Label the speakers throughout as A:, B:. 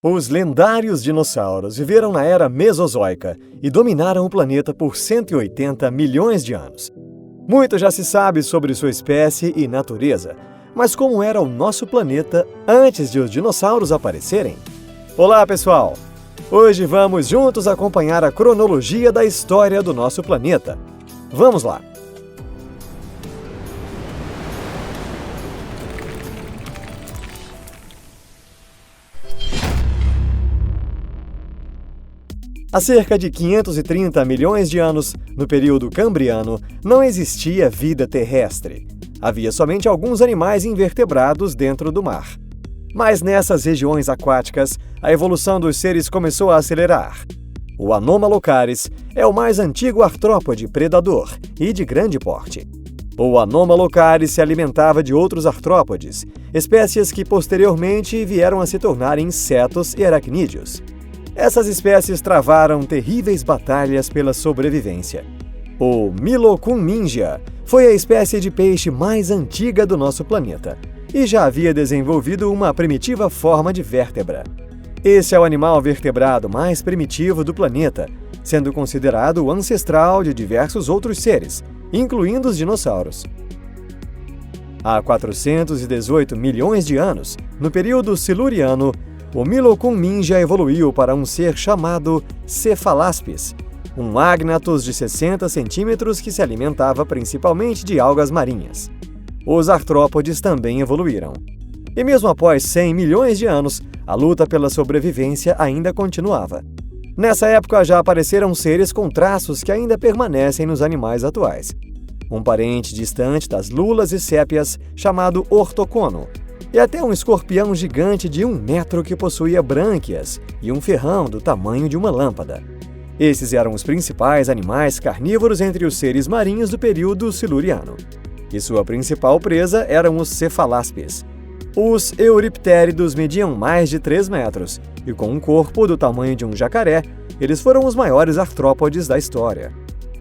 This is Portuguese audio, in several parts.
A: Os lendários dinossauros viveram na era Mesozoica e dominaram o planeta por 180 milhões de anos. Muito já se sabe sobre sua espécie e natureza, mas como era o nosso planeta antes de os dinossauros aparecerem? Olá, pessoal! Hoje vamos juntos acompanhar a cronologia da história do nosso planeta. Vamos lá! Há cerca de 530 milhões de anos, no período Cambriano, não existia vida terrestre. Havia somente alguns animais invertebrados dentro do mar. Mas nessas regiões aquáticas, a evolução dos seres começou a acelerar. O Anomalocaris é o mais antigo artrópode predador e de grande porte. O Anomalocaris se alimentava de outros artrópodes, espécies que posteriormente vieram a se tornar insetos e aracnídeos. Essas espécies travaram terríveis batalhas pela sobrevivência. O Milocunmingia foi a espécie de peixe mais antiga do nosso planeta e já havia desenvolvido uma primitiva forma de vértebra. Esse é o animal vertebrado mais primitivo do planeta, sendo considerado o ancestral de diversos outros seres, incluindo os dinossauros. Há 418 milhões de anos, no período Siluriano, o Milocunmingia evoluiu para um ser chamado Cephalaspis, um ágnatos de 60 centímetros que se alimentava principalmente de algas marinhas. Os artrópodes também evoluíram. E mesmo após 100 milhões de anos, a luta pela sobrevivência ainda continuava. Nessa época já apareceram seres com traços que ainda permanecem nos animais atuais. Um parente distante das lulas e sépias chamado ortocono, e até um escorpião gigante de 1 metro que possuía brânquias e um ferrão do tamanho de uma lâmpada. Esses eram os principais animais carnívoros entre os seres marinhos do período siluriano. E sua principal presa eram os cephalaspis. Os euriptéridos mediam mais de 3 metros, e com um corpo do tamanho de um jacaré, eles foram os maiores artrópodes da história.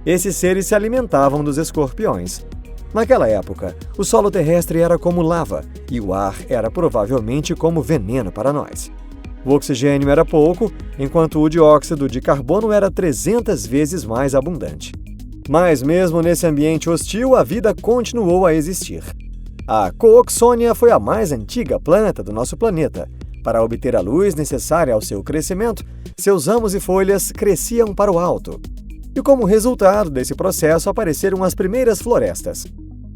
A: Esses seres se alimentavam dos escorpiões. Naquela época, o solo terrestre era como lava e o ar era provavelmente como veneno para nós. O oxigênio era pouco, enquanto o dióxido de carbono era 300 vezes mais abundante. Mas mesmo nesse ambiente hostil, a vida continuou a existir. A Cooksonia foi a mais antiga planta do nosso planeta. Para obter a luz necessária ao seu crescimento, seus ramos e folhas cresciam para o alto. E como resultado desse processo apareceram as primeiras florestas.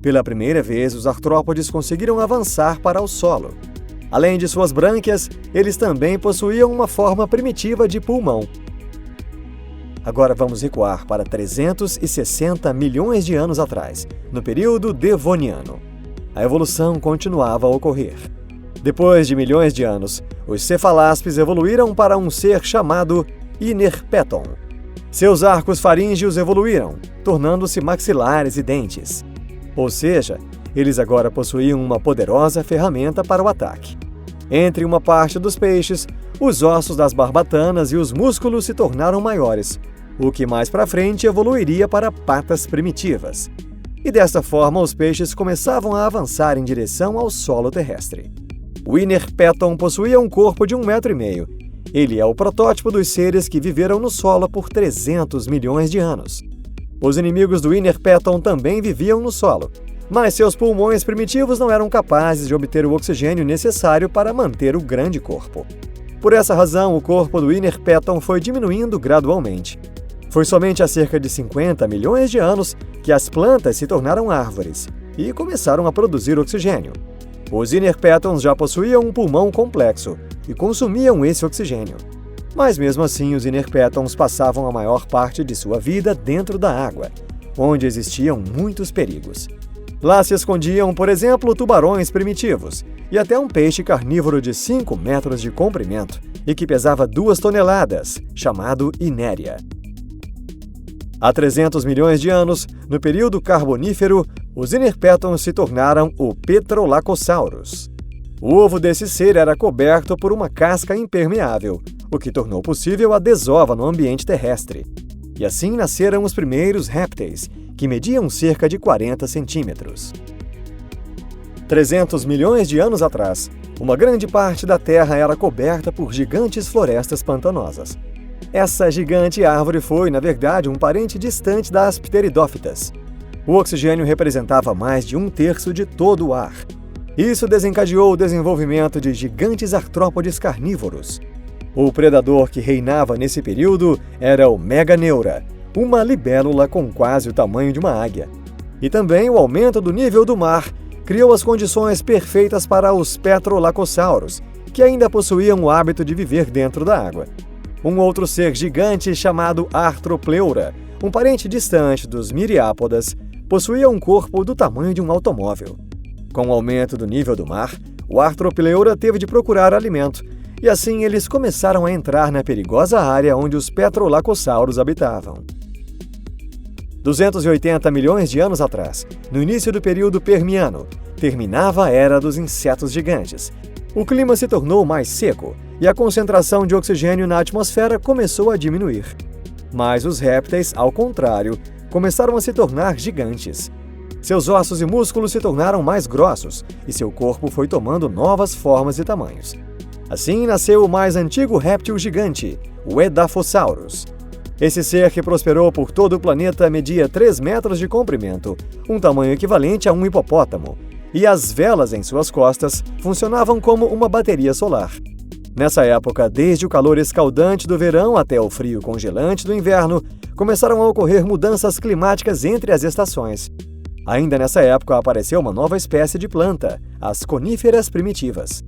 A: Pela primeira vez, os artrópodes conseguiram avançar para o solo. Além de suas brânquias, eles também possuíam uma forma primitiva de pulmão. Agora vamos recuar para 360 milhões de anos atrás, no período Devoniano. A evolução continuava a ocorrer. Depois de milhões de anos, os cephalaspis evoluíram para um ser chamado Inerpeton. Seus arcos faríngeos evoluíram, tornando-se maxilares e dentes. Ou seja, eles agora possuíam uma poderosa ferramenta para o ataque. Entre uma parte dos peixes, os ossos das barbatanas e os músculos se tornaram maiores, o que mais para frente evoluiria para patas primitivas. E desta forma, os peixes começavam a avançar em direção ao solo terrestre. O Inerpeton possuía um corpo de 1,5 metro. Ele é o protótipo dos seres que viveram no solo por 300 milhões de anos. Os inimigos do Inerpeton também viviam no solo, mas seus pulmões primitivos não eram capazes de obter o oxigênio necessário para manter o grande corpo. Por essa razão, o corpo do Inerpeton foi diminuindo gradualmente. Foi somente há cerca de 50 milhões de anos que as plantas se tornaram árvores e começaram a produzir oxigênio. Os Inerpetons já possuíam um pulmão complexo e consumiam esse oxigênio. Mas mesmo assim, os Inerpetons passavam a maior parte de sua vida dentro da água, onde existiam muitos perigos. Lá se escondiam, por exemplo, tubarões primitivos e até um peixe carnívoro de 5 metros de comprimento e que pesava 2 toneladas, chamado Inéria. Há 300 milhões de anos, no período Carbonífero, os Inerpetons se tornaram o Petrolacosaurus. O ovo desse ser era coberto por uma casca impermeável, o que tornou possível a desova no ambiente terrestre. E assim nasceram os primeiros répteis, que mediam cerca de 40 centímetros. 300 milhões de anos atrás, Uma grande parte da Terra era coberta por gigantes florestas pantanosas. Essa gigante árvore foi, na verdade, um parente distante das pteridófitas. O oxigênio representava mais de 1/3 de todo o ar. Isso desencadeou o desenvolvimento de gigantes artrópodes carnívoros. O predador que reinava nesse período era o Meganeura, uma libélula com quase o tamanho de uma águia. E também o aumento do nível do mar criou as condições perfeitas para os petrolacossauros, que ainda possuíam o hábito de viver dentro da água. Um outro ser gigante chamado Arthropleura, um parente distante dos miriápodas, possuía um corpo do tamanho de um automóvel. Com o aumento do nível do mar, o Arthropleura teve de procurar alimento, e assim eles começaram a entrar na perigosa área onde os petrolacossauros habitavam. 280 milhões de anos atrás, no início do período Permiano, terminava a era dos insetos gigantes. O clima se tornou mais seco e a concentração de oxigênio na atmosfera começou a diminuir. Mas os répteis, ao contrário, começaram a se tornar gigantes. Seus ossos e músculos se tornaram mais grossos e seu corpo foi tomando novas formas e tamanhos. Assim nasceu o mais antigo réptil gigante, o Edaphosaurus. Esse ser que prosperou por todo o planeta media 3 metros de comprimento, um tamanho equivalente a um hipopótamo, e as velas em suas costas funcionavam como uma bateria solar. Nessa época, desde o calor escaldante do verão até o frio congelante do inverno, começaram a ocorrer mudanças climáticas entre as estações. Ainda nessa época apareceu uma nova espécie de planta, as coníferas primitivas.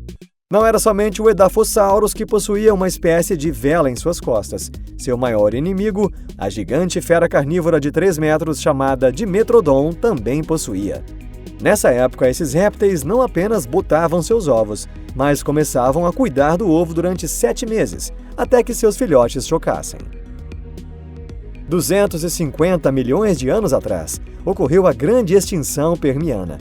A: Não era somente o Edaphosaurus que possuía uma espécie de vela em suas costas. Seu maior inimigo, a gigante fera carnívora de 3 metros chamada Dimetrodon, também possuía. Nessa época, esses répteis não apenas botavam seus ovos, mas começavam a cuidar do ovo durante 7 meses, até que seus filhotes chocassem. 250 milhões de anos atrás, ocorreu a grande extinção permiana.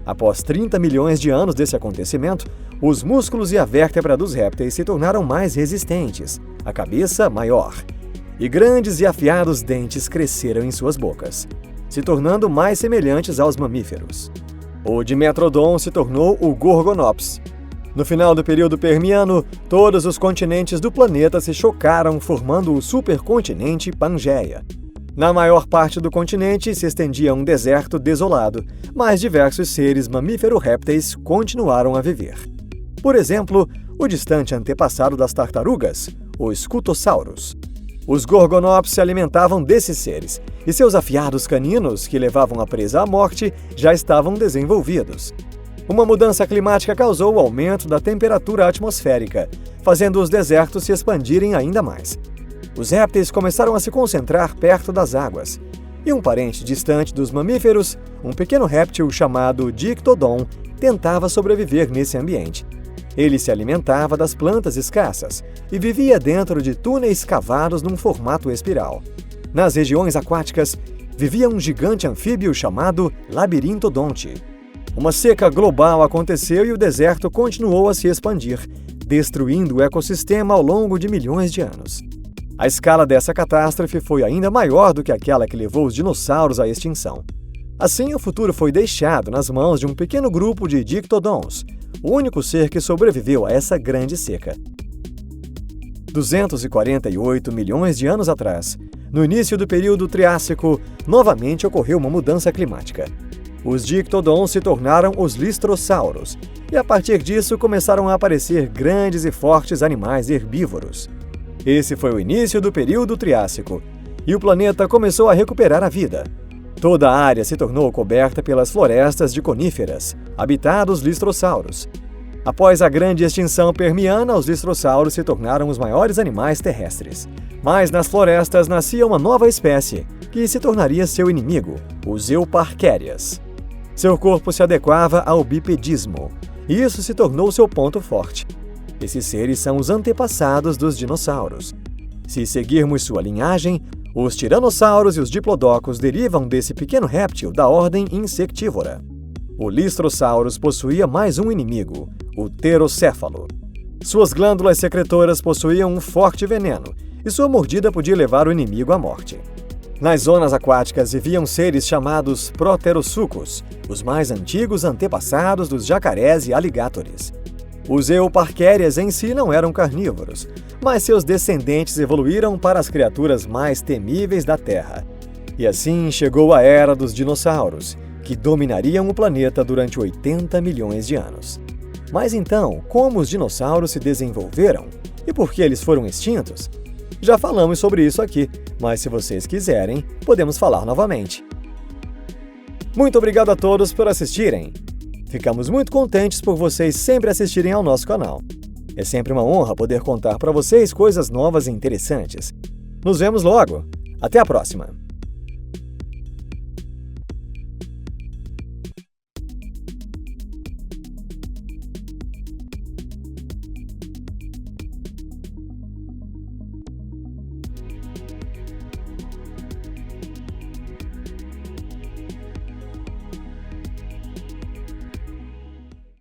A: Após 30 milhões de anos desse acontecimento, os músculos e a vértebra dos répteis se tornaram mais resistentes, a cabeça maior, e grandes e afiados dentes cresceram em suas bocas, se tornando mais semelhantes aos mamíferos. O Dimetrodon se tornou o Gorgonops. No final do período Permiano, todos os continentes do planeta se chocaram, formando o supercontinente Pangeia. Na maior parte do continente se estendia um deserto desolado, mas diversos seres mamífero-répteis continuaram a viver. Por exemplo, o distante antepassado das tartarugas, o Scutosaurus. Os Gorgonops se alimentavam desses seres, e seus afiados caninos, que levavam a presa à morte, já estavam desenvolvidos. Uma mudança climática causou o aumento da temperatura atmosférica, fazendo os desertos se expandirem ainda mais. Os répteis começaram a se concentrar perto das águas, e um parente distante dos mamíferos, um pequeno réptil chamado Dictodon, tentava sobreviver nesse ambiente. Ele se alimentava das plantas escassas e vivia dentro de túneis cavados num formato espiral. Nas regiões aquáticas, vivia um gigante anfíbio chamado Labirintodonte. Uma seca global aconteceu e o deserto continuou a se expandir, destruindo o ecossistema ao longo de milhões de anos. A escala dessa catástrofe foi ainda maior do que aquela que levou os dinossauros à extinção. Assim, o futuro foi deixado nas mãos de um pequeno grupo de Dictodons, o único ser que sobreviveu a essa grande seca. 248 milhões de anos atrás, no início do período Triássico, novamente ocorreu uma mudança climática. Os Dictodons se tornaram os Listrossauros, e a partir disso começaram a aparecer grandes e fortes animais herbívoros. Esse foi o início do período Triássico, e o planeta começou a recuperar a vida. Toda a área se tornou coberta pelas florestas de coníferas, habitados listrossauros. Após a grande extinção permiana, os listrossauros se tornaram os maiores animais terrestres. Mas nas florestas nascia uma nova espécie, que se tornaria seu inimigo, os Euparkerias. Seu corpo se adequava ao bipedismo, e isso se tornou seu ponto forte. Esses seres são os antepassados dos dinossauros. Se seguirmos sua linhagem, os tiranossauros e os diplodocos derivam desse pequeno réptil da ordem insectívora. O Listrosaurus possuía mais um inimigo, o pterocéfalo. Suas glândulas secretoras possuíam um forte veneno, e sua mordida podia levar o inimigo à morte. Nas zonas aquáticas viviam seres chamados proterosucos, os mais antigos antepassados dos jacarés e aligátores. Os euparquérias em si não eram carnívoros, mas seus descendentes evoluíram para as criaturas mais temíveis da Terra. E assim chegou a era dos dinossauros, que dominariam o planeta durante 80 milhões de anos. Mas então, como os dinossauros se desenvolveram? E por que eles foram extintos? Já falamos sobre isso aqui, mas se vocês quiserem, podemos falar novamente. Muito obrigado a todos por assistirem! Ficamos muito contentes por vocês sempre assistirem ao nosso canal. É sempre uma honra poder contar para vocês coisas novas e interessantes. Nos vemos logo! Até a próxima!